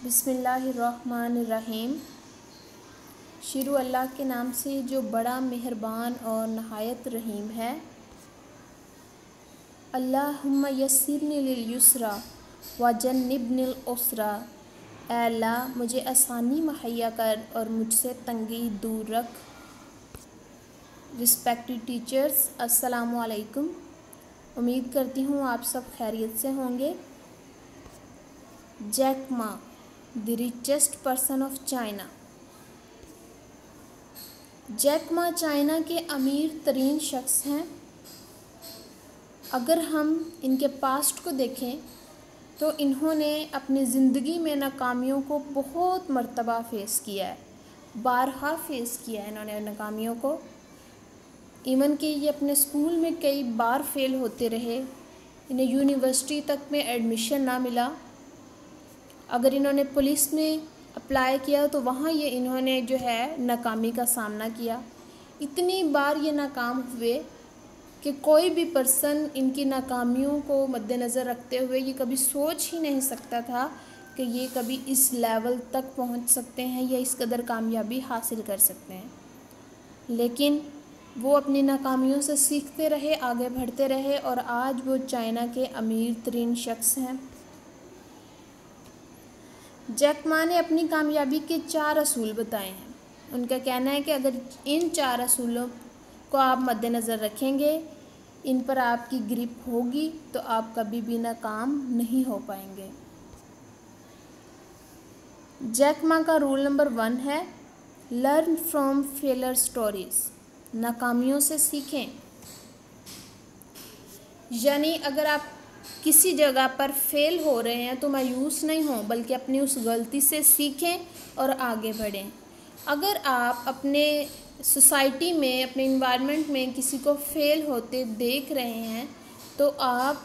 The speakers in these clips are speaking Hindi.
बिस्मिल्लाहिर्रहमानिर्रहीम। शुरू अल्लाह के नाम से जो बड़ा मेहरबान और नहायत रहीम है। अल्लाहुम्मा यस्सिरनी लिल युस्रा व जन्निबनिल उसरा। ऐ अल्लाह मुझे आसानी मुहैया कर और मुझसे तंगी दूर रख। रिस्पेक्टेड टीचर्स, अस्सलामु अलैकुम। उम्मीद करती हूँ आप सब खैरियत से होंगे। Jack Ma, the richest person of China. Jack Ma China के अमीर तरीन शख्स हैं। अगर हम इनके पास्ट को देखें तो इन्होंने अपनी ज़िंदगी में नाकामियों को बहुत मर्तबा फ़ेस किया है, बारहा फ़ेस किया है इन्होंने नाकामियों को। इवन कि ये अपने स्कूल में कई बार फेल होते रहे, इन्हें यूनिवर्सिटी तक में एडमिशन ना मिला। अगर इन्होंने पुलिस में अप्लाई किया तो वहाँ ये इन्होंने जो है नाकामी का सामना किया। इतनी बार ये नाकाम हुए कि कोई भी पर्सन इनकी नाकामियों को मद्देनज़र रखते हुए ये कभी सोच ही नहीं सकता था कि ये कभी इस लेवल तक पहुँच सकते हैं या इस कदर कामयाबी हासिल कर सकते हैं। लेकिन वो अपनी नाकामियों से सीखते रहे, आगे बढ़ते रहे और आज वो चाइना के अमीर तरीन शख्स हैं। जैक मा ने अपनी कामयाबी के 4 असूल बताए हैं। उनका कहना है कि अगर इन 4 असूलों को आप मद्देनज़र रखेंगे, इन पर आपकी ग्रिप होगी तो आप कभी भी नाकाम नहीं हो पाएंगे। जैक मा का रूल नंबर 1 है लर्न फ्रॉम फेलर स्टोरीज़। नाकामियों से सीखें। यानी अगर आप किसी जगह पर फेल हो रहे हैं तो मायूस नहीं हों, बल्कि अपनी उस गलती से सीखें और आगे बढ़ें। अगर आप अपने सोसाइटी में, अपने इन्वायरमेंट में किसी को फेल होते देख रहे हैं तो आप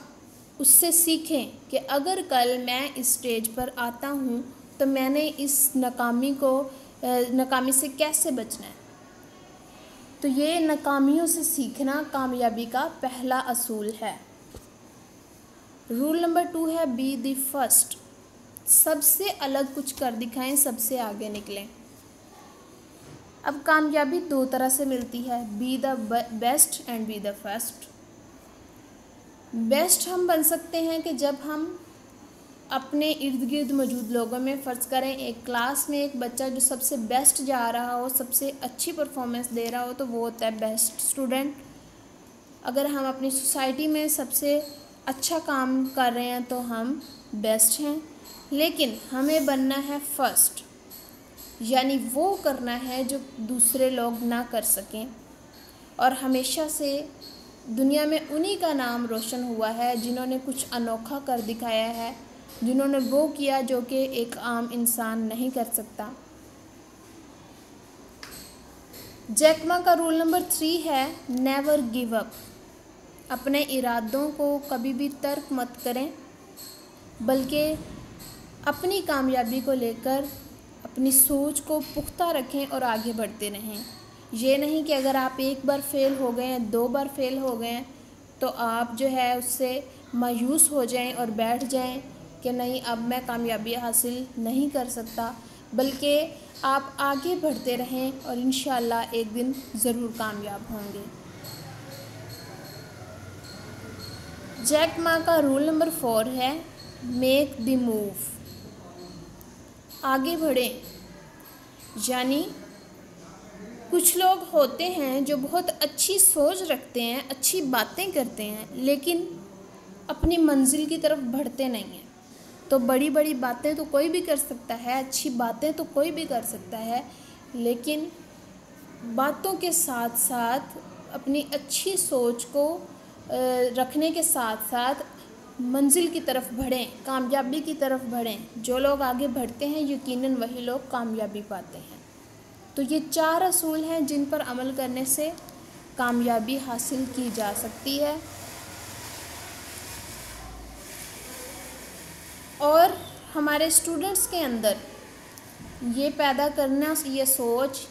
उससे सीखें कि अगर कल मैं इस स्टेज पर आता हूँ तो मैंने इस नाकामी से कैसे बचना है। तो ये नाकामियों से सीखना कामयाबी का पहला असूल है। रूल नंबर 2 है बी द फर्स्ट। सबसे अलग कुछ कर दिखाएं, सबसे आगे निकलें। अब कामयाबी 2 तरह से मिलती है, be the best and be the first. Best हम बन सकते हैं कि जब हम अपने इर्द गिर्द मौजूद लोगों में, फ़र्ज़ करें एक क्लास में एक बच्चा जो सबसे बेस्ट जा रहा हो, सबसे अच्छी परफॉर्मेंस दे रहा हो, तो वो होता है बेस्ट स्टूडेंट। अगर हम अपनी सोसाइटी में सबसे अच्छा काम कर रहे हैं तो हम बेस्ट हैं। लेकिन हमें बनना है फर्स्ट, यानी वो करना है जो दूसरे लोग ना कर सकें। और हमेशा से दुनिया में उन्हीं का नाम रोशन हुआ है जिन्होंने कुछ अनोखा कर दिखाया है, जिन्होंने वो किया जो कि एक आम इंसान नहीं कर सकता। जैक मा का रूल नंबर 3 है नेवर गिव अप। अपने इरादों को कभी भी तर्क मत करें, बल्कि अपनी कामयाबी को लेकर अपनी सोच को पुख्ता रखें और आगे बढ़ते रहें। ये नहीं कि अगर आप एक बार फेल हो गए हैं, 2 बार फेल हो गए हैं तो आप जो है उससे मायूस हो जाएं और बैठ जाएं कि नहीं अब मैं कामयाबी हासिल नहीं कर सकता, बल्कि आप आगे बढ़ते रहें और इंशाअल्लाह एक दिन ज़रूर कामयाब होंगे। जैक मा का रूल नंबर 4 है मेक द मूव। आगे बढ़ें। यानी कुछ लोग होते हैं जो बहुत अच्छी सोच रखते हैं, अच्छी बातें करते हैं, लेकिन अपनी मंजिल की तरफ बढ़ते नहीं हैं। तो बड़ी बड़ी बातें तो कोई भी कर सकता है, अच्छी बातें तो कोई भी कर सकता है, लेकिन बातों के साथ साथ अपनी अच्छी सोच को रखने के साथ साथ मंजिल की तरफ बढ़ें, कामयाबी की तरफ बढ़ें। जो लोग आगे बढ़ते हैं यकीनन वही लोग कामयाबी पाते हैं। तो ये 4 असूल हैं जिन पर अमल करने से कामयाबी हासिल की जा सकती है। और हमारे स्टूडेंट्स के अंदर ये पैदा करना, ये सोच,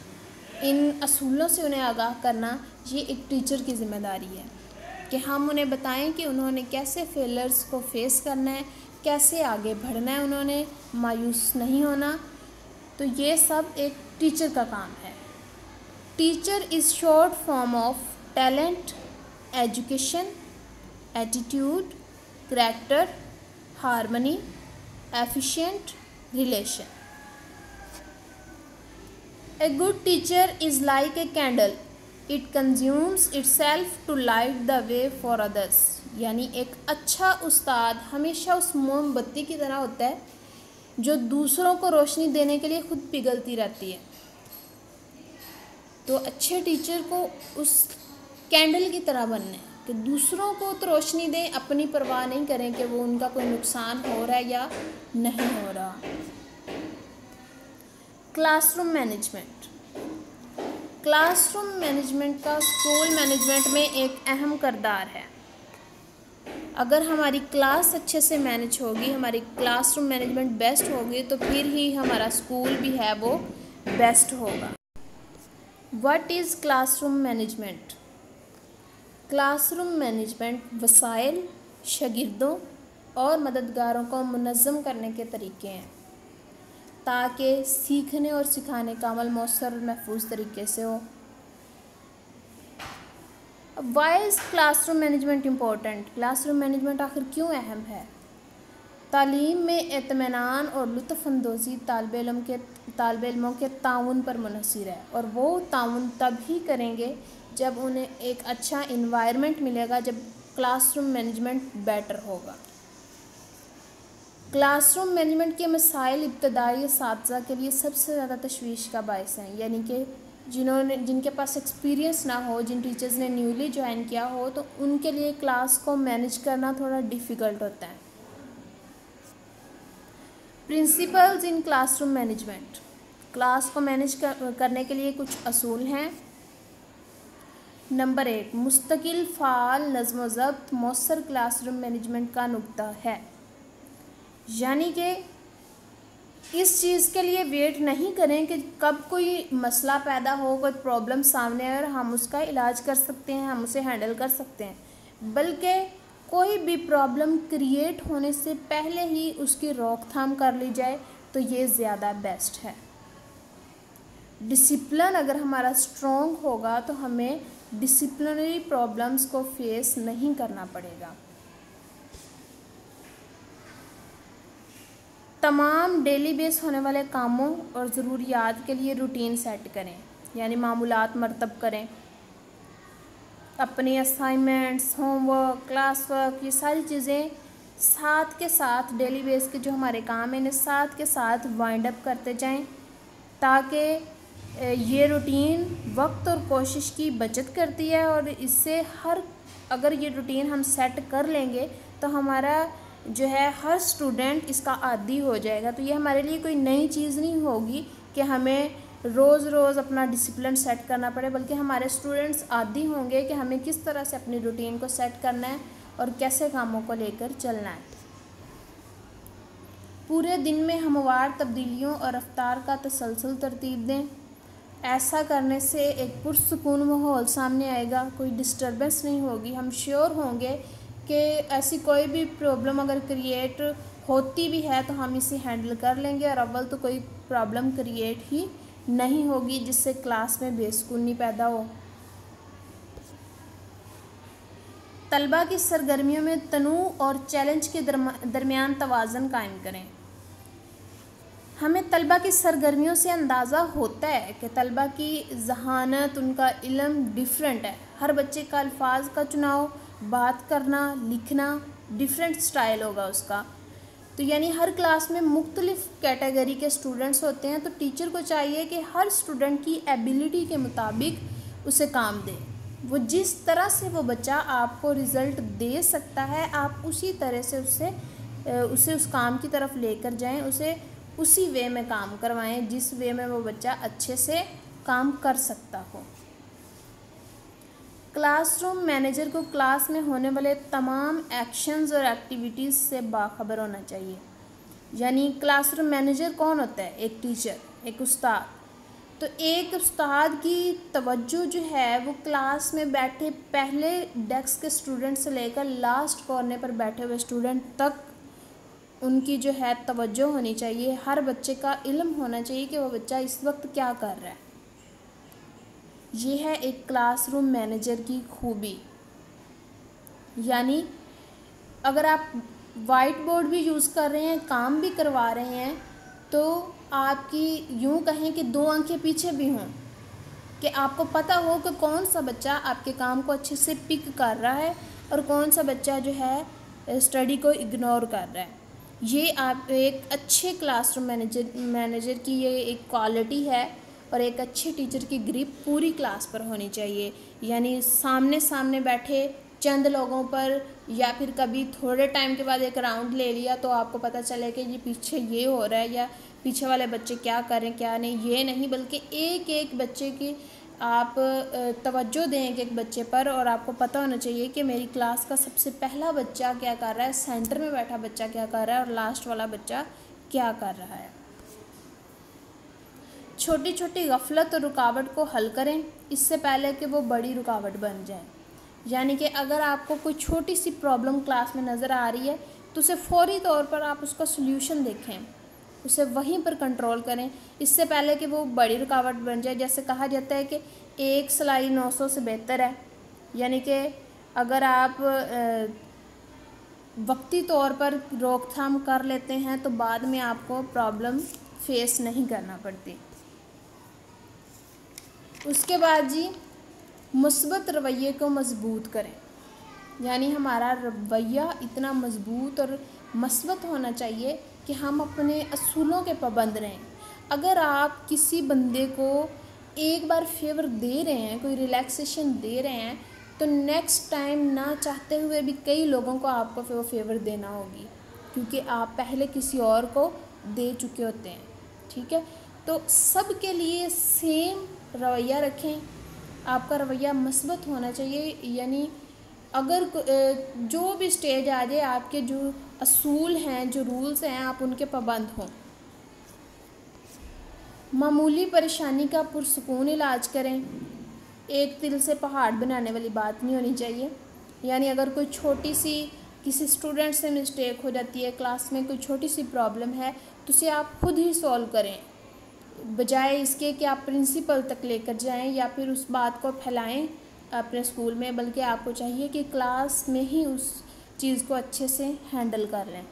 इन असूलों से उन्हें आगाह करना, ये एक टीचर की ज़िम्मेदारी है कि हम उन्हें बताएं कि उन्होंने कैसे फेलर्स को फेस करना है, कैसे आगे बढ़ना है उन्होंने, मायूस नहीं होना। तो ये सब एक टीचर का काम है। Teacher is short form of talent, education, attitude, character, harmony, efficient, relation. A good teacher is like a candle. It consumes itself to light the way for others. यानी एक अच्छा उस्ताद हमेशा उस मोमबत्ती की तरह होता है जो दूसरों को रोशनी देने के लिए खुद पिघलती रहती है। तो अच्छे टीचर को उस कैंडल की तरह बनना है कि दूसरों को तो रोशनी दें, अपनी परवाह नहीं करें कि वो उनका कोई नुकसान हो रहा है या नहीं हो रहा। Classroom management. क्लासरूम मैनेजमेंट का स्कूल मैनेजमेंट में एक अहम किरदार है। अगर हमारी क्लास अच्छे से मैनेज होगी, हमारी क्लासरूम मैनेजमेंट बेस्ट होगी, तो फिर ही हमारा स्कूल भी है वो बेस्ट होगा। What is classroom management? Classroom management वसाइल, शागिर्दों और मददगारों को मुनज़्ज़म करने के तरीके हैं ताकि सीखने और सिखाने का अमल मौसर और महफूज तरीके से हो। Why is classroom management important? Classroom management आखिर क्यों अहम है? तालीम में इत्मीनान और लुत्फ़अंदोज़ी तालिब इल्मों के ताउन पर मुनहसर है, और वो ताउन तभी करेंगे जब उन्हें एक अच्छा इन्वायरमेंट मिलेगा, जब क्लासरूम मैनेजमेंट बेटर होगा। क्लासरूम मैनेजमेंट के मसाइल इब्तदाई असातिज़ा के लिए सबसे ज़्यादा तशवीश का बायस हैं, यानी कि जिनके पास एक्सपीरियंस ना हो, जिन टीचर्स ने न्यूली ज्वाइन किया हो, तो उनके लिए क्लास को मैनेज करना थोड़ा डिफ़िकल्ट होता है। Principles in classroom management. Class को मैनेज करने के लिए कुछ असूल हैं। नंबर 1, मुस्तकिल फ़ाल नज़्म व ज़ब्त मौसर क्लासरूम मैनेजमेंट का नुक्ता है। यानी कि इस चीज़ के लिए वेट नहीं करें कि कब कोई मसला पैदा हो, कोई प्रॉब्लम सामने आए और हम उसका इलाज कर सकते हैं, हम उसे हैंडल कर सकते हैं, बल्कि कोई भी प्रॉब्लम क्रिएट होने से पहले ही उसकी रोकथाम कर ली जाए तो ये ज़्यादा बेस्ट है। डिसिप्लिन अगर हमारा स्ट्रॉन्ग होगा तो हमें डिसिप्लिनरी प्रॉब्लम्स को फेस नहीं करना पड़ेगा। तमाम डेली बेस होने वाले कामों और ज़रूरियात के लिए रूटीन सेट करें, यानी मामूलात मरतब करें। अपनी असाइनमेंट्स, होमवर्क, क्लास वर्क, ये सारी चीज़ें साथ के साथ डेली बेस के जो हमारे काम हैं इन्हें साथ के साथ वाइंड अप करते जाएं, ताकि ये रूटीन वक्त और कोशिश की बचत करती है। और इससे अगर ये रूटीन हम सेट कर लेंगे तो हमारा जो है हर स्टूडेंट इसका आदी हो जाएगा। तो ये हमारे लिए कोई नई चीज़ नहीं होगी कि हमें रोज़ रोज़ अपना डिसिप्लिन सेट करना पड़े, बल्कि हमारे स्टूडेंट्स आदी होंगे कि हमें किस तरह से अपनी रूटीन को सेट करना है और कैसे कामों को लेकर चलना है। पूरे दिन में हमवार तब्दीलियों और रफ्तार का तसलसल तरतीब दें। ऐसा करने से एक पुरसुकून माहौल सामने आएगा, कोई डिस्टर्बेंस नहीं होगी। हम श्योर होंगे कि ऐसी कोई भी प्रॉब्लम अगर क्रिएट होती भी है तो हम इसे हैंडल कर लेंगे, और अव्वल तो कोई प्रॉब्लम क्रिएट ही नहीं होगी जिससे क्लास में बेसुकूनी पैदा हो। तलबा की सरगर्मियों में तनूउ और चैलेंज के दरमियान तवाज़न कायम करें। हमें तलबा की सरगर्मियों से अंदाज़ा होता है कि तलबा की ज़हानत, उनका इल्म डिफरेंट है। हर बच्चे का अल्फाज का चुनाव, बात करना, लिखना डिफरेंट स्टाइल होगा उसका। तो यानी हर क्लास में मुख्तलिफ़ कैटेगरी के स्टूडेंट्स होते हैं, तो टीचर को चाहिए कि हर स्टूडेंट की एबिलिटी के मुताबिक उसे काम दे। वो जिस तरह से वो बच्चा आपको रिज़ल्ट दे सकता है, आप उसी तरह से उसे उस काम की तरफ लेकर जाएं, उसे उसी वे में काम करवाएं जिस वे में वो बच्चा अच्छे से काम कर सकता हो। क्लासरूम मैनेजर को क्लास में होने वाले तमाम एक्शंस और एक्टिविटीज़ से बाखबर होना चाहिए। यानी क्लासरूम मैनेजर कौन होता है? एक टीचर, एक उस्ताद। तो एक उस्ताद की तवज्जो जो है वो क्लास में बैठे पहले डेस्क के स्टूडेंट से लेकर लास्ट कॉर्नर पर बैठे हुए स्टूडेंट तक उनकी जो है तवज्जो होनी चाहिए, हर बच्चे का इल्म होना चाहिए कि वो बच्चा इस वक्त क्या कर रहा है। ये है एक क्लासरूम मैनेजर की खूबी। यानी अगर आप वाइट बोर्ड भी यूज़ कर रहे हैं, काम भी करवा रहे हैं, तो आपकी यूँ कहें कि दो आंखें पीछे भी हों कि आपको पता हो कि कौन सा बच्चा आपके काम को अच्छे से पिक कर रहा है और कौन सा बच्चा जो है स्टडी को इग्नोर कर रहा है। ये आप एक अच्छे क्लासरूम मैनेजर की ये एक क्वालिटी है और एक अच्छे टीचर की ग्रिप पूरी क्लास पर होनी चाहिए। यानी सामने सामने बैठे चंद लोगों पर या फिर कभी थोड़े टाइम के बाद एक राउंड ले लिया तो आपको पता चले कि ये पीछे ये हो रहा है या पीछे वाले बच्चे क्या कर रहे हैं क्या नहीं, ये नहीं, बल्कि एक एक बच्चे की आप तवज्जो दें एक एक बच्चे पर। और आपको पता होना चाहिए कि मेरी क्लास का सबसे पहला बच्चा क्या कर रहा है, सेंटर में बैठा बच्चा क्या कर रहा है और लास्ट वाला बच्चा क्या कर रहा है। छोटी छोटी गफलत और रुकावट को हल करें इससे पहले कि वो बड़ी रुकावट बन जाए। यानी कि अगर आपको कोई छोटी सी प्रॉब्लम क्लास में नज़र आ रही है तो उसे फौरी तौर पर आप उसका सल्यूशन देखें, उसे वहीं पर कंट्रोल करें इससे पहले कि वो बड़ी रुकावट बन जाए। जैसे कहा जाता है कि एक सिलाई 900 से बेहतर है। यानी कि अगर आप वक्ती तौर पर रोकथाम कर लेते हैं तो बाद में आपको प्रॉब्लम फेस नहीं करना पड़ती। उसके बाद जी मुस्बत रवैये को मजबूत करें। यानी हमारा रवैया इतना मजबूत और मस्बत होना चाहिए कि हम अपने असूलों के पाबंद रहें। अगर आप किसी बंदे को एक बार फेवर दे रहे हैं, कोई रिलैक्सेशन दे रहे हैं, तो नेक्स्ट टाइम ना चाहते हुए भी कई लोगों को आपको वो फेवर देना होगी क्योंकि आप पहले किसी और को दे चुके होते हैं। ठीक है, तो सब के लिए सेम रवैया रखें, आपका रवैया मस्बत होना चाहिए। यानी अगर जो भी स्टेज आ जाए आपके जो असूल हैं, जो रूल्स हैं, आप उनके पाबंद हों। मामूली परेशानी का पुरसुकून इलाज करें। एक दिल से पहाड़ बनाने वाली बात नहीं होनी चाहिए। यानी अगर कोई छोटी सी किसी स्टूडेंट से मिस्टेक हो जाती है, क्लास में कोई छोटी सी प्रॉब्लम है, तो उसे आप खुद ही सॉल्व करें बजाय इसके कि आप प्रिंसिपल तक लेकर जाएं या फिर उस बात को फैलाएं अपने स्कूल में, बल्कि आपको चाहिए कि क्लास में ही उस चीज़ को अच्छे से हैंडल कर लें।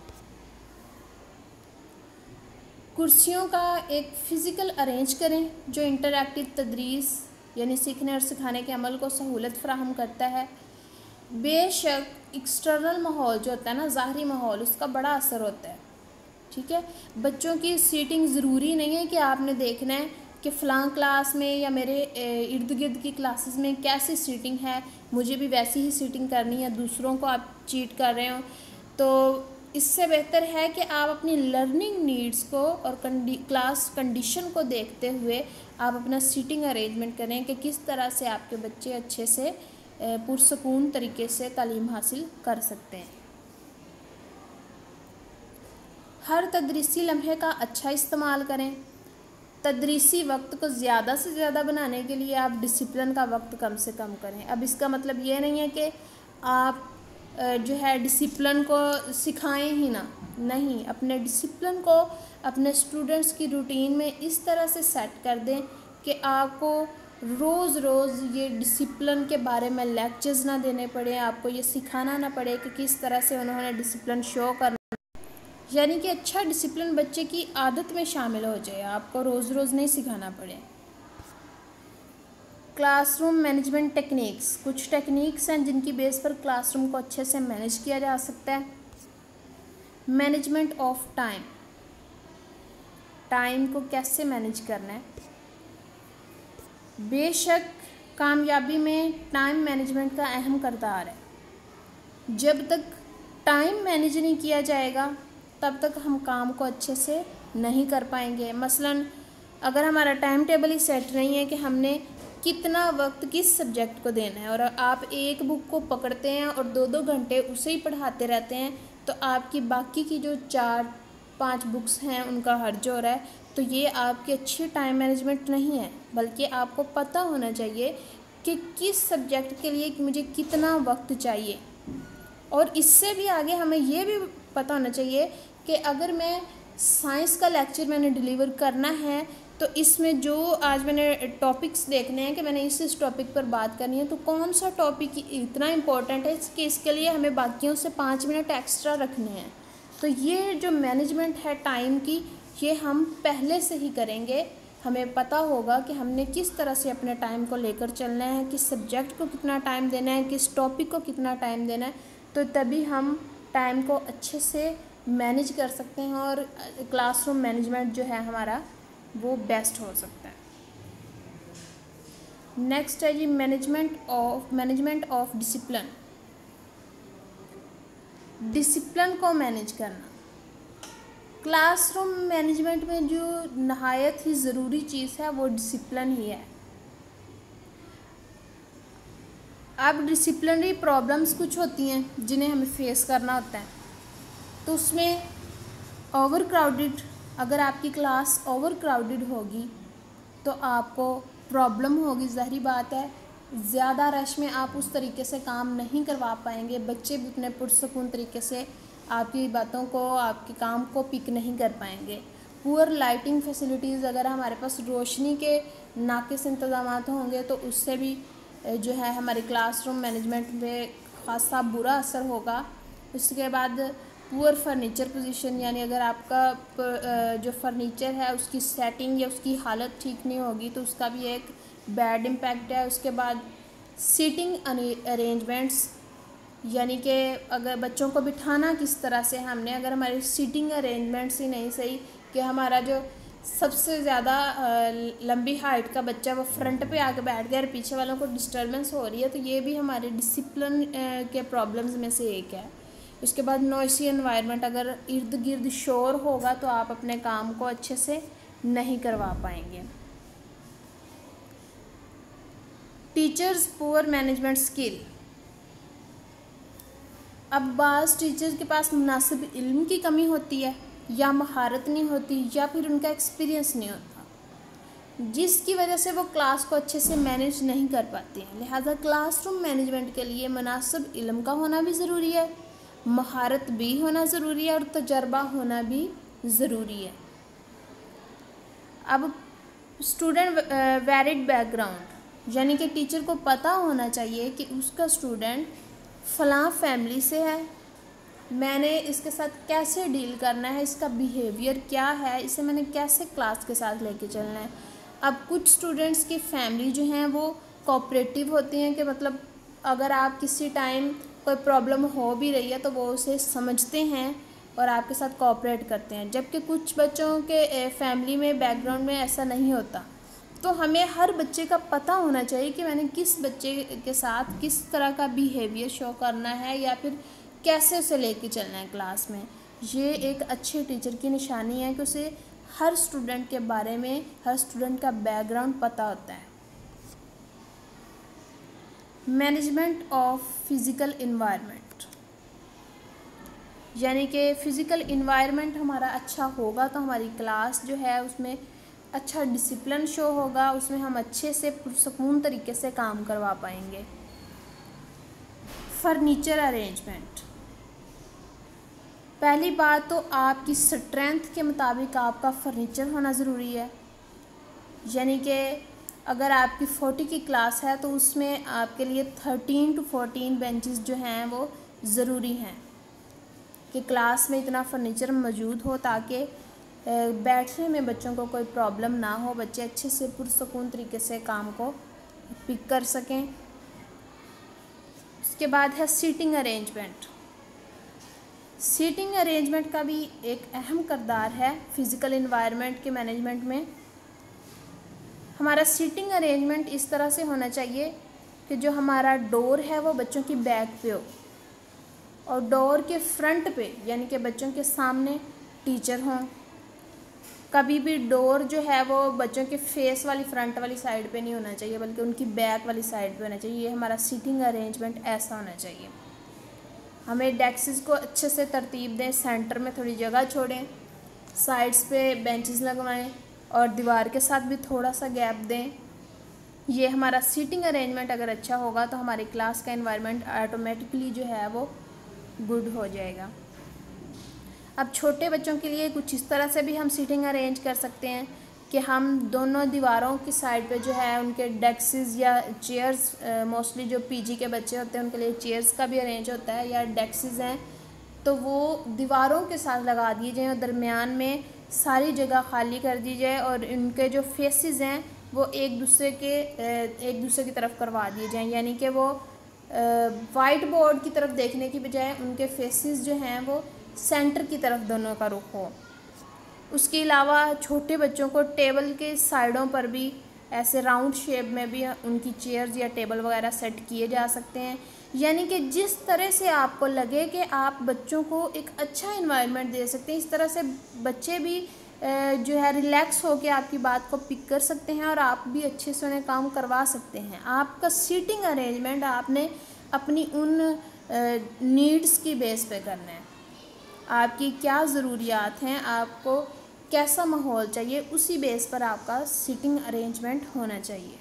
कुर्सियों का एक फ़िज़िकल अरेंज करें जो इंटरैक्टिव तदरीस यानी सीखने और सिखाने के अमल को सहूलत फराहम करता है। बेशक एक्सटर्नल माहौल जो होता है ना, ज़ाहरी माहौल, उसका बड़ा असर होता है। ठीक है, बच्चों की सीटिंग ज़रूरी नहीं है कि आपने देखना है कि फ़लाँ क्लास में या मेरे इर्द गिर्द की क्लासेस में कैसी सीटिंग है, मुझे भी वैसी ही सीटिंग करनी है, दूसरों को आप चीट कर रहे हो। तो इससे बेहतर है कि आप अपनी लर्निंग नीड्स को और क्लास कंडीशन को देखते हुए आप अपना सीटिंग अरेंजमेंट करें कि किस तरह से आपके बच्चे अच्छे से पुरसकून तरीके से तालीम हासिल कर सकते हैं। हर तदरीसी लम्हे का अच्छा इस्तेमाल करें। तदरीसी वक्त को ज़्यादा से ज़्यादा बनाने के लिए आप डिसिप्लिन का वक्त कम से कम करें। अब इसका मतलब ये नहीं है कि आप जो है डिसिप्लिन को सिखाएं ही ना, नहीं, अपने डिसिप्लिन को अपने स्टूडेंट्स की रूटीन में इस तरह से सेट कर दें कि आपको रोज़ रोज़ ये डिसिप्लिन के बारे में लेक्चर्स ना देने पड़े, आपको ये सिखाना ना पड़े कि किस तरह से उन्होंने डिसिप्लिन शो करना। यानी कि अच्छा डिसिप्लिन बच्चे की आदत में शामिल हो जाए, आपको रोज़ रोज़ नहीं सिखाना पड़े। क्लासरूम मैनेजमेंट टेक्निक्स, कुछ टेक्निक्स हैं जिनकी बेस पर क्लासरूम को अच्छे से मैनेज किया जा सकता है। मैनेजमेंट ऑफ टाइम, टाइम को कैसे मैनेज करना है। बेशक कामयाबी में टाइम मैनेजमेंट का अहम किरदार है। जब तक टाइम मैनेज नहीं किया जाएगा तब तक हम काम को अच्छे से नहीं कर पाएंगे। मसलन अगर हमारा टाइम टेबल ही सेट नहीं है कि हमने कितना वक्त किस सब्जेक्ट को देना है और आप एक बुक को पकड़ते हैं और 2-2 घंटे उसे ही पढ़ाते रहते हैं, तो आपकी बाकी की जो 4-5 बुक्स हैं उनका हर्ज हो रहा है। तो ये आपकी अच्छी टाइम मैनेजमेंट नहीं है, बल्कि आपको पता होना चाहिए कि किस सब्जेक्ट के लिए मुझे कितना वक्त चाहिए। और इससे भी आगे हमें ये भी पता होना चाहिए कि अगर मैं साइंस का लेक्चर मैंने डिलीवर करना है तो इसमें जो आज मैंने टॉपिक्स देखने हैं कि मैंने इस टॉपिक पर बात करनी है, तो कौन सा टॉपिक इतना इम्पोर्टेंट है कि इसके लिए हमें बाकियों से 5 मिनट एक्स्ट्रा रखने हैं। तो ये जो मैनेजमेंट है टाइम की, ये हम पहले से ही करेंगे। हमें पता होगा कि हमने किस तरह से अपने टाइम को लेकर चलना है, किस सब्जेक्ट को कितना टाइम देना है, किस टॉपिक को कितना टाइम देना है, तो तभी हम टाइम को अच्छे से मैनेज कर सकते हैं और क्लासरूम मैनेजमेंट जो है हमारा वो बेस्ट हो सकता है। नेक्स्ट है जी मैनेजमेंट ऑफ डिसिप्लिन। डिसिप्लिन को मैनेज करना क्लासरूम मैनेजमेंट में जो नहायत ही ज़रूरी चीज़ है वो डिसिप्लिन ही है। अब डिसिप्लिनरी प्रॉब्लम्स कुछ होती हैं जिन्हें हमें फेस करना होता है, तो उसमें ओवर क्राउडेड, अगर आपकी क्लास ओवर क्राउडेड होगी तो आपको प्रॉब्लम होगी, ज़ाहिर बात है। ज़्यादा रश में आप उस तरीके से काम नहीं करवा पाएंगे, बच्चे भी उतने पुरसकून तरीके से आपकी बातों को, आपके काम को पिक नहीं कर पाएंगे। पुअर लाइटिंग फैसिलिटीज़, अगर हमारे पास रोशनी के नाक़िस इंतज़ाम होंगे तो उससे भी जो है हमारे क्लासरूम मैनेजमेंट पे ख़ासा बुरा असर होगा। उसके बाद पुअर फर्नीचर पोजीशन, यानी अगर आपका जो फर्नीचर है उसकी सेटिंग या उसकी हालत ठीक नहीं होगी तो उसका भी एक बैड इम्पैक्ट है। उसके बाद सीटिंग अरेंजमेंट्स, यानी कि अगर बच्चों को बिठाना किस तरह से हमने, अगर हमारी सीटिंग अरेंजमेंट्स ही नहीं सही कि हमारा जो सबसे ज़्यादा लंबी हाइट का बच्चा वो फ्रंट पे आके बैठ गया और पीछे वालों को डिस्टर्बेंस हो रही है, तो ये भी हमारे डिसिप्लिन के प्रॉब्लम्स में से एक है। उसके बाद नॉइसी एनवायरनमेंट, अगर इर्द गिर्द शोर होगा तो आप अपने काम को अच्छे से नहीं करवा पाएंगे। टीचर्स पुअर मैनेजमेंट स्किल, अब बाज़ टीचर्स के पास मुनासिब इल्म की कमी होती है या महारत नहीं होती या फिर उनका एक्सपीरियंस नहीं होता, जिसकी वजह से वो क्लास को अच्छे से मैनेज नहीं कर पाते हैं। लिहाजा क्लासरूम मैनेजमेंट के लिए मुनासिब इल्म का होना भी ज़रूरी है, महारत भी होना ज़रूरी है और तजर्बा होना भी ज़रूरी है। अब स्टूडेंट वैरिड बैकग्राउंड, यानी कि टीचर को पता होना चाहिए कि उसका स्टूडेंट फ़लाँ फैमिली से है, मैंने इसके साथ कैसे डील करना है, इसका बिहेवियर क्या है, इसे मैंने कैसे क्लास के साथ लेके चलना है। अब कुछ स्टूडेंट्स की फैमिली जो हैं वो कोऑपरेटिव होती हैं कि मतलब अगर आप किसी टाइम कोई प्रॉब्लम हो भी रही है तो वो उसे समझते हैं और आपके साथ कोऑपरेट करते हैं, जबकि कुछ बच्चों के फैमिली में बैकग्राउंड में ऐसा नहीं होता। तो हमें हर बच्चे का पता होना चाहिए कि मैंने किस बच्चे के साथ किस तरह का बिहेवियर शो करना है या फिर कैसे उसे लेके चलना है क्लास में। ये एक अच्छे टीचर की निशानी है कि उसे हर स्टूडेंट के बारे में, हर स्टूडेंट का बैकग्राउंड पता होता है। मैनेजमेंट ऑफ फिज़िकल इन्वायरमेंट, यानी कि फ़िज़िकल इन्वायरमेंट हमारा अच्छा होगा तो हमारी क्लास जो है उसमें अच्छा डिसिप्लिन शो होगा, उसमें हम अच्छे से पुरसकून तरीके से काम करवा पाएंगे। फर्नीचर अरेंजमेंट, पहली बात तो आपकी स्ट्रेंथ के मुताबिक आपका फ़र्नीचर होना ज़रूरी है, यानी कि अगर आपकी 40 की क्लास है तो उसमें आपके लिए 13 to 14 बेंचेस जो हैं वो ज़रूरी हैं कि क्लास में इतना फ़र्नीचर मौजूद हो ताकि बैठने में बच्चों को कोई प्रॉब्लम ना हो, बच्चे अच्छे से पुरसकून तरीके से काम को पिक कर सकें। उसके बाद है सीटिंग अरेंजमेंट। सीटिंग अरेंजमेंट का भी एक अहम किरदार है फ़िज़िकल इन्वायरमेंट के मैनेजमेंट में। हमारा सीटिंग अरेंजमेंट इस तरह से होना चाहिए कि जो हमारा डोर है वो बच्चों की बैक पे हो और डोर के फ्रंट पे, यानी कि बच्चों के सामने टीचर हों। कभी भी डोर जो है वो बच्चों के फेस वाली फ्रंट वाली साइड पे नहीं होना चाहिए बल्कि उनकी बैक वाली साइड पे होना चाहिए। ये हमारा सीटिंग अरेंजमेंट ऐसा होना चाहिए। हमें डेस्क्स को अच्छे से तरतीब दें, सेंटर में थोड़ी जगह छोड़ें, साइड्स पे बेंचेस लगवाएं और दीवार के साथ भी थोड़ा सा गैप दें। ये हमारा सीटिंग अरेंजमेंट अगर अच्छा होगा तो हमारी क्लास का एनवायरनमेंट ऑटोमेटिकली जो है वो गुड हो जाएगा। अब छोटे बच्चों के लिए कुछ इस तरह से भी हम सीटिंग अरेंज कर सकते हैं कि हम दोनों दीवारों की साइड पे जो है उनके डेस्क्स या चेयर्स, मोस्टली जो पीजी के बच्चे होते हैं उनके लिए चेयर्स का भी अरेंज होता है, या डेस्क्स हैं तो वो दीवारों के साथ लगा दिए जाएँ और दरमियान में सारी जगह खाली कर दी जाए और इनके जो फेसेस हैं वो एक दूसरे की तरफ करवा दिए जाएँ, यानी कि वो वाइट बोर्ड की तरफ देखने की बजाय उनके फेसेस जो हैं वो सेंटर की तरफ दोनों का रुख हो। उसके अलावा छोटे बच्चों को टेबल के साइडों पर भी ऐसे राउंड शेप में भी उनकी चेयर्स या टेबल वगैरह सेट किए जा सकते हैं, यानी कि जिस तरह से आपको लगे कि आप बच्चों को एक अच्छा इन्वायरमेंट दे सकते हैं, इस तरह से बच्चे भी जो है रिलैक्स होकर आपकी बात को पिक कर सकते हैं और आप भी अच्छे से उन्हें काम करवा सकते हैं। आपका सीटिंग अरेंजमेंट आपने अपनी उन नीड्स की बेस पे करना है, आपकी क्या ज़रूरियात हैं, आपको कैसा माहौल चाहिए, उसी बेस पर आपका सीटिंग अरेंजमेंट होना चाहिए।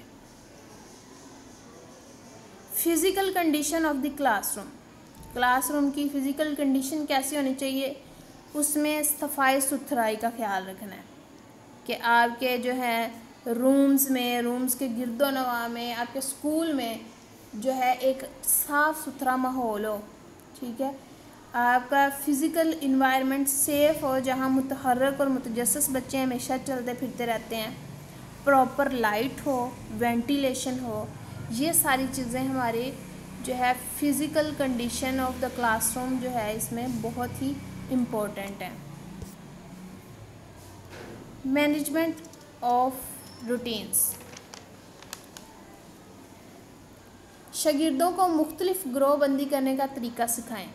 Physical condition of the classroom की फ़िज़िकल कंडीशन कैसी होनी चाहिए, उसमें सफाई सुथराई का ख्याल रखना है कि आपके जो है रूम्स के गिरदोनवा में, आपके स्कूल में जो है एक साफ़ सुथरा माहौल हो, ठीक है। आपका फ़िज़िकल इन्वायरमेंट सेफ़ हो जहाँ मुतहर्रक और मुतजस्सिस बच्चे हमेशा चलते फिरते रहते हैं, प्रॉपर लाइट हो, वेंटिलेशन हो, ये सारी चीज़ें हमारी जो है physical condition of the classroom जो है इसमें बहुत ही इम्पोर्टेंट है। मैनेजमेंट ऑफ रूटीन्स, शागिर्दों को मुख्तलिफ ग्रोहबंदी करने का तरीका सिखाएं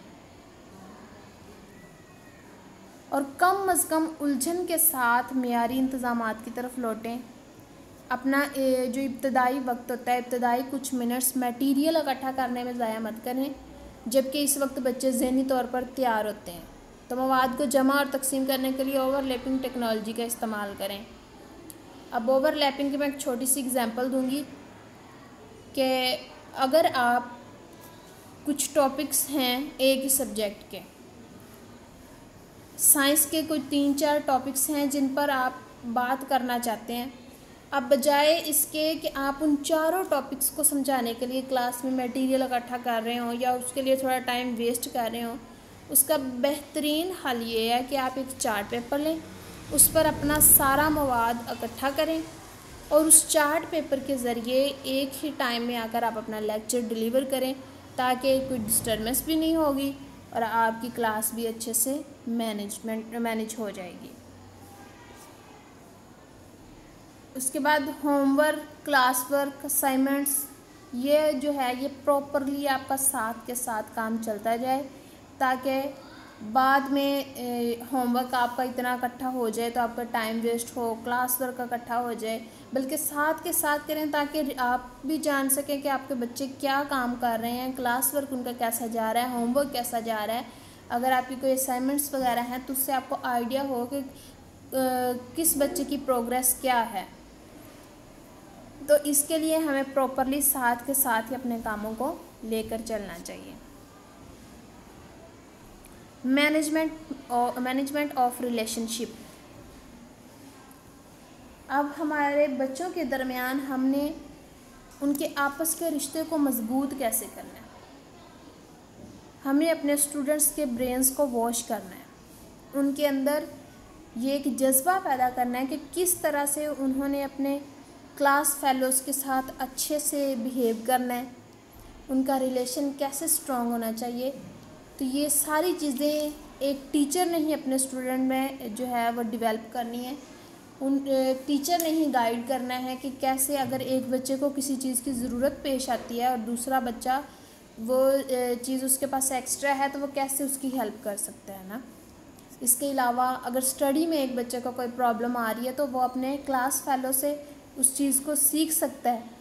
और कम अज़ कम उलझन के साथ मियारी इंतज़ामात की तरफ लौटें। अपना जो इब्तदाई वक्त होता है, इब्तदाई कुछ मिनट्स मटेरियल इकट्ठा करने में ज़ाया मत करें, जबकि इस वक्त बच्चे ज़हनी तौर पर तैयार होते हैं, तो मवाद को जमा और तकसीम करने के लिए ओवरलैपिंग टेक्नोलॉजी का इस्तेमाल करें। अब ओवरलैपिंग की मैं एक छोटी सी एग्जांपल दूंगी कि अगर आप कुछ टॉपिक्स हैं एक ही सब्जेक्ट के, साइंस के कोई 3-4 टॉपिक्स हैं जिन पर आप बात करना चाहते हैं, अब बजाय इसके कि आप उन चारों टॉपिक्स को समझाने के लिए क्लास में मटेरियल इकट्ठा कर रहे हों या उसके लिए थोड़ा टाइम वेस्ट कर रहे हों, उसका बेहतरीन हल ये है कि आप एक चार्ट पेपर लें, उस पर अपना सारा मवाद इकट्ठा करें और उस चार्ट पेपर के ज़रिए एक ही टाइम में आकर आप अपना लेक्चर डिलीवर करें, ताकि कोई डिस्टर्बेंस भी नहीं होगी और आपकी क्लास भी अच्छे से मैनेज हो जाएगी। उसके बाद होमवर्क, क्लास वर्क, असाइनमेंट्स, ये जो है ये प्रॉपरली आपका साथ के साथ काम चलता जाए, ताकि बाद में होमवर्क आपका इतना इकट्ठा हो जाए तो आपका टाइम वेस्ट हो, क्लास वर्क इकट्ठा हो जाए, बल्कि साथ के साथ करें ताकि आप भी जान सकें कि आपके बच्चे क्या काम कर रहे हैं, क्लास वर्क उनका कैसा जा रहा है, होमवर्क कैसा जा रहा है। अगर आपकी कोई असाइनमेंट्स वगैरह हैं तो उससे आपको आइडिया हो कि किस बच्चे की प्रोग्रेस क्या है। तो इसके लिए हमें प्रॉपरली साथ के साथ ही अपने कामों को लेकर चलना चाहिए। मैनेजमेंट ऑफ रिलेशनशिप, अब हमारे बच्चों के दरमियान हमने उनके आपस के रिश्ते को मजबूत कैसे करना है। हमें अपने स्टूडेंट्स के ब्रेन्स को वॉश करना है, उनके अंदर ये एक जज्बा पैदा करना है कि किस तरह से उन्होंने अपने क्लास फेलोज़ के साथ अच्छे से बिहेव करना है, उनका रिलेशन कैसे स्ट्रॉन्ग होना चाहिए। तो ये सारी चीज़ें एक टीचर ने ही अपने स्टूडेंट में जो है वो डेवलप करनी है। उन टीचर ने ही गाइड करना है कि कैसे अगर एक बच्चे को किसी चीज़ की ज़रूरत पेश आती है और दूसरा बच्चा वो चीज़ उसके पास एक्स्ट्रा है तो वो कैसे उसकी हेल्प कर सकता है ना। इसके अलावा अगर स्टडी में एक बच्चे को कोई प्रॉब्लम आ रही है तो वो अपने क्लास फेलो से उस चीज़ को सीख सकता है।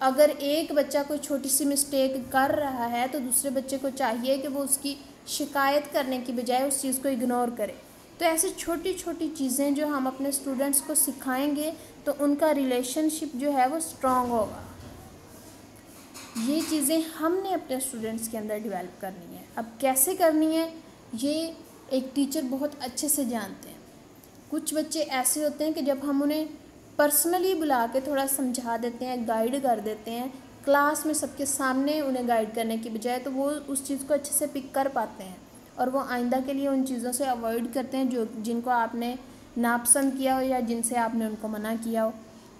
अगर एक बच्चा कोई छोटी सी मिस्टेक कर रहा है तो दूसरे बच्चे को चाहिए कि वो उसकी शिकायत करने की बजाय उस चीज़ को इग्नोर करे। तो ऐसी छोटी छोटी चीज़ें जो हम अपने स्टूडेंट्स को सिखाएंगे तो उनका रिलेशनशिप जो है वो स्ट्रॉन्ग होगा। ये चीज़ें हमने अपने स्टूडेंट्स के अंदर डेवलप करनी है। अब कैसे करनी है, ये एक टीचर बहुत अच्छे से जानते हैं। कुछ बच्चे ऐसे होते हैं कि जब हम उन्हें पर्सनली बुला के थोड़ा समझा देते हैं, गाइड कर देते हैं, क्लास में सबके सामने उन्हें गाइड करने की बजाय, तो वो उस चीज़ को अच्छे से पिक कर पाते हैं और वो आइंदा के लिए उन चीज़ों से अवॉइड करते हैं जो जिनको आपने नापसंद किया हो या जिनसे आपने उनको मना किया हो।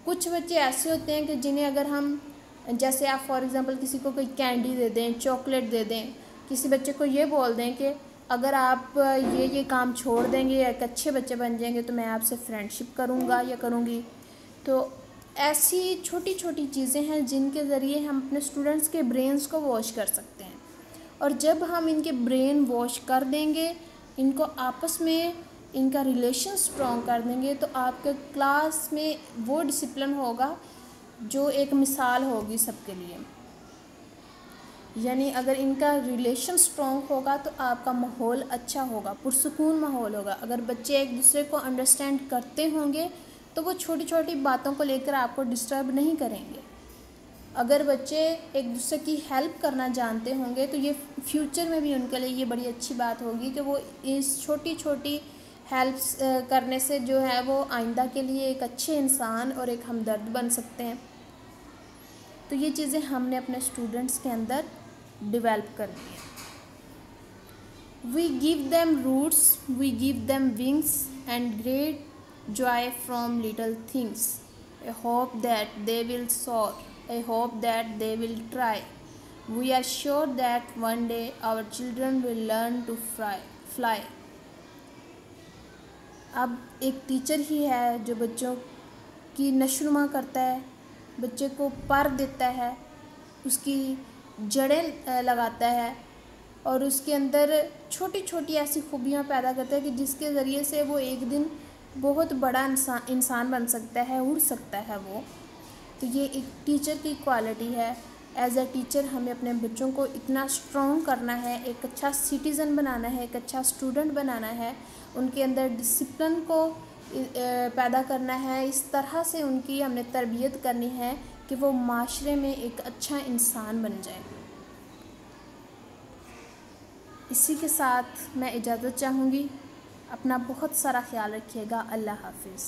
कुछ बच्चे ऐसे होते हैं कि जिन्हें अगर हम, जैसे आप फॉर एग्ज़ाम्पल किसी को कोई कैंडी दे दें, चॉकलेट दे दें, किसी बच्चे को ये बोल दें कि अगर आप ये काम छोड़ देंगे या एक अच्छे बच्चे बन जाएंगे तो मैं आपसे फ्रेंडशिप करूँगा या करूँगी। तो ऐसी छोटी छोटी चीज़ें हैं जिनके ज़रिए हम अपने स्टूडेंट्स के ब्रेन्स को वॉश कर सकते हैं। और जब हम इनके ब्रेन वॉश कर देंगे, इनको आपस में इनका रिलेशन स्ट्रॉन्ग कर देंगे, तो आपके क्लास में वो डिसिप्लिन होगा जो एक मिसाल होगी सबके लिए। यानी अगर इनका रिलेशन स्ट्रॉन्ग होगा तो आपका माहौल अच्छा होगा, पुरसुकून माहौल होगा। अगर बच्चे एक दूसरे को अंडरस्टैंड करते होंगे तो वो छोटी छोटी बातों को लेकर आपको डिस्टर्ब नहीं करेंगे। अगर बच्चे एक दूसरे की हेल्प करना जानते होंगे तो ये फ्यूचर में भी उनके लिए ये बड़ी अच्छी बात होगी कि वो इस छोटी छोटी हेल्प्स करने से जो है वो आइंदा के लिए एक अच्छे इंसान और एक हमदर्द बन सकते हैं। तो ये चीज़ें हमने अपने स्टूडेंट्स के अंदर डेवलप कर दी हैं। We give them roots, we give them wings and great joy from little things. I hope that they will soar. I hope that they will try. We are sure that one day our children will learn to fly. अब एक टीचर ही है जो बच्चों की नशोनुमा करता है, बच्चे को पर देता है, उसकी जड़ें लगाता है और उसके अंदर छोटी छोटी ऐसी खूबियाँ पैदा करता है कि जिसके ज़रिए से वो एक दिन बहुत बड़ा इंसान बन सकता है, उड़ सकता है वो। तो ये एक टीचर की क्वालिटी है। एज अ टीचर हमें अपने बच्चों को इतना स्ट्रॉन्ग करना है, एक अच्छा सिटीज़न बनाना है, एक अच्छा स्टूडेंट बनाना है, उनके अंदर डिसिप्लिन को पैदा करना है, इस तरह से उनकी हमने तरबियत करनी है कि वो माशरे में एक अच्छा इंसान बन जाए। इसी के साथ मैं इजाज़त चाहूँगी। अपना बहुत सारा ख्याल रखिएगा। अल्लाह हाफिज़।